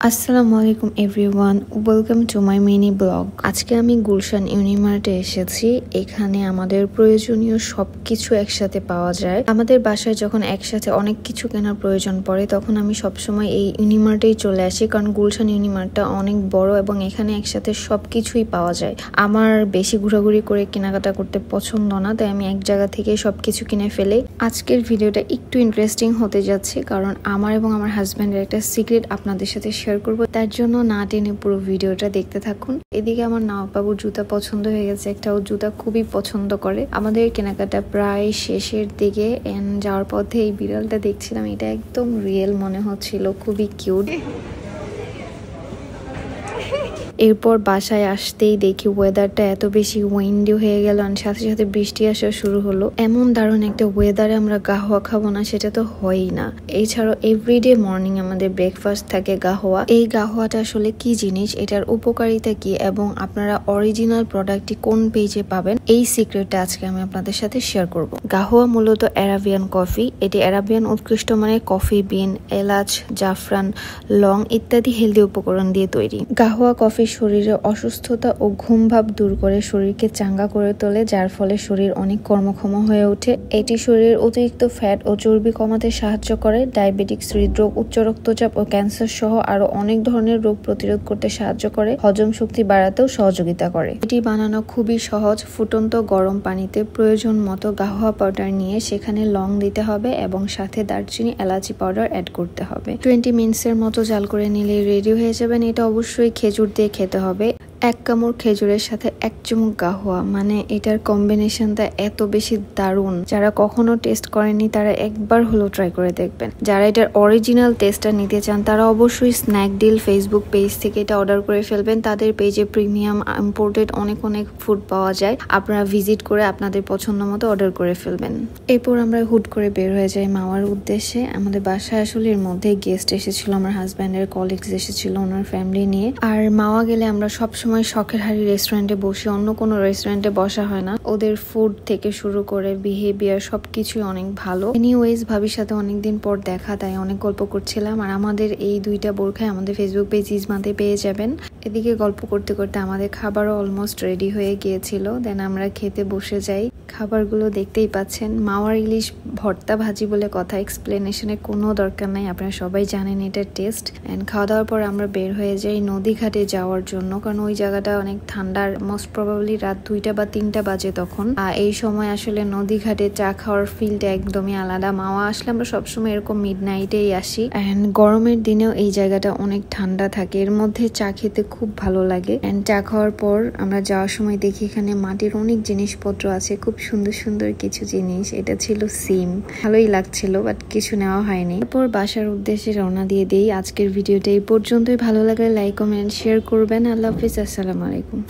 আসসালামু আলাইকুম everyone, welcome to my mini blog. আজকে আমি গুলশান ইউনিমার্টে এসেছি। এখানে আমাদের প্রয়োজনীয় সবকিছু একসাথে পাওয়া যায়। আমাদের বাসায় যখন একসাথে অনেক কিছু কেনার প্রয়োজন পড়ে তখন আমি সবসময় এই ইউনিমার্টেই চলে আসি, কারণ গুলশান ইউনিমার্টটা অনেক বড় এবং এখানে একসাথে সবকিছুই পাওয়া যায়। আমার বেশি ঘোরাঘুরি করে কেনাকাটা করতে পছন্দ না, তাই আমি এক জায়গা থেকে সবকিছু কিনে ফেলি। আজকের ভিডিওটা একটু ইন্টারেস্টিং হতে যাচ্ছে, কারণ আমার এবং আমার হাজব্যান্ডের একটা সিক্রেট আপনাদের সাথে শেয়ার করব। তার জন্য না টেনে পুরো ভিডিওটা দেখতে থাকুন। এদিকে আমার নবাবুর জুতা পছন্দ হয়ে গেছে, একটা ও জুতা খুবই পছন্দ করে। আমাদের কেনাকাটা প্রায় শেষের দিকে যাওয়ার পথে এই বিড়ালটা দেখছিলাম, এটা একদম রিয়েল মনে হচ্ছিল, খুবই কিউট। এরপর বাসায় আসতেই দেখি ওয়েদারটা এত বেশি উইন্ডি হয়ে গেল, আর সাথে সাথে বৃষ্টি আসা শুরু হলো। এমন দারুণ একটা ওয়েদারে আমরা গাহওয়া খাবো না সেটা তো হয়ই না। এছাড়াও এভরিডে মর্নিং আমাদের ব্রেকফাস্ট থাকে গাহওয়া। এই গাহওয়াটা আসলে কি জিনিস, এটার উপকারিতা কি এবং আপনারা অরিজিনাল প্রোডাক্টটি কোন পেজে পাবেন, এই সিক্রেটটা আজকে আমি আপনাদের সাথে শেয়ার করব। গাহওয়া মূলত অ্যারাবিয়ান কফি। এটি অ্যারাবিয়ান উৎকৃষ্ট মানের কফি বিন, এলাচ, জাফরান, লং ইত্যাদি হেলদি উপকরণ দিয়ে তৈরি। গাহওয়া কফি শরীরে অসুস্থতা ও ঘুম ভাব দূর করে শরীরকে চাঙ্গা করে তোলে, যার ফলে শরীর অনেক কর্মক্ষম হয়ে ওঠে। এটি শরীরের অতিরিক্ত ফ্যাট ও চর্বি কমাতে সাহায্য করে। ডায়াবেটিক্স, হৃদরোগ, উচ্চ রক্তচাপ ও ক্যান্সার সহ আরো অনেক ধরনের রোগ প্রতিরোধ করতে সাহায্য করে। হজম শক্তি বাড়াতেও সহযোগিতা করে। এটি বানানো খুবই সহজ। ফুটন্ত গরম পানিতে প্রয়োজন মতো গাহওয়া পাউডার নিয়ে সেখানে লং দিতে হবে এবং সাথে দারচিনি, এলাচি পাউডার অ্যাড করতে হবে। 20 মিনিটসের মতো জাল করে নিলে রেডি হয়ে যাবেন। এটা অবশ্যই খেজুর দিয়ে খেতে হবে। এক কামড় খেজুরের সাথে এক চুমুক গাহওয়া, মানে এটার কম্বিনেশনটা এত বেশি দারুণ। যারা কখনো টেস্ট করেনি তারা একবার হলো ট্রাই করে দেখবেন। যারা এটার অরিজিনাল টেস্টটা নিতে চান তারা অবশ্যই স্ন্যাক ডিল ফেসবুক পেজ থেকে এটা অর্ডার করে ফেলবেন। তাদের পেজে প্রিমিয়াম ইম্পোর্টেড অনেক ফুড পাওয়া যায়। আপনারা ভিজিট করে আপনাদের পছন্দ মতো অর্ডার করে ফেলবেন। এরপর আমরা হুট করে বের হয়ে যাই মাওয়ার উদ্দেশ্যে। আমাদের বাসায় আসলে এর মধ্যে গেস্ট এসেছিল, আমার হাজব্যান্ডের কলিগস এসেছিল ওনার ফ্যামিলি নিয়ে। আর মাওয়া গেলে আমরা সবসময় শখের হাড়ি রেস্টুরেন্টে বসি, অন্য কোনো রেস্টুরেন্টে বসা হয় না। ওদের ফুড থেকে শুরু করে বিহেভিয়ার সবকিছুই অনেক ভালো। এনিওয়েজ ভাবির সাথে অনেকদিন পর দেখা, তাই অনেক গল্প করছিলাম। আর আমাদের এই দুইটা বোরখায় আমাদের ফেসবুক পেজ ইজমাতে পেয়ে যাবেন। এদিকে গল্প করতে করতে আমাদের খাবারও অলমোস্ট রেডি হয়ে গিয়েছিল। দেন আমরা খেতে বসে যাই। খাবারগুলো দেখতেই পাচ্ছেন। মাওয়ার ইলিশ ভর্তা ভাজি বলে কথা, এক্সপ্লেনেশনের কোনো দরকার নাই, আপনারা সবাই জানেন এটার টেস্ট। এন্ড খাওয়া দাওয়ার পর আমরা বের হয়ে যাই নদী ঘাটে যাওয়ার জন্য, কারণ ওই জায়গাটা অনেক ঠান্ডার। মোস্ট প্রবাবলি রাত 2টা বা 3টা বাজে তখন। এই সময় আসলে নদী ঘাটে চা খাওয়ার ফিলটা একদমই আলাদা। মাওয়া আসলে আমরা সবসময় এরকম মিড নাইটেই আসি। এন্ড গরমের দিনেও এই জায়গাটা অনেক ঠান্ডা থাকে, এর মধ্যে চা খেতে খুব ভালো লাগে। এন্ড চা খাওয়ার পর আমরা যাওয়ার সময় দেখি এখানে মাটির অনেক জিনিসপত্র আছে, খুব সুন্দর সুন্দর কিছু জিনিস। এটা ছিল সিম, ভালোই লাগছিল, বাট কিছু নেওয়া হয়নি। তারপর বাসার উদ্দেশ্যে রওনা দিয়ে দিই। আজকের ভিডিওটা এই পর্যন্তই। ভালো লাগলে লাইক, কমেন্ট, শেয়ার করবেন। আল্লাহ হাফিজ, আসসালামু আলাইকুম।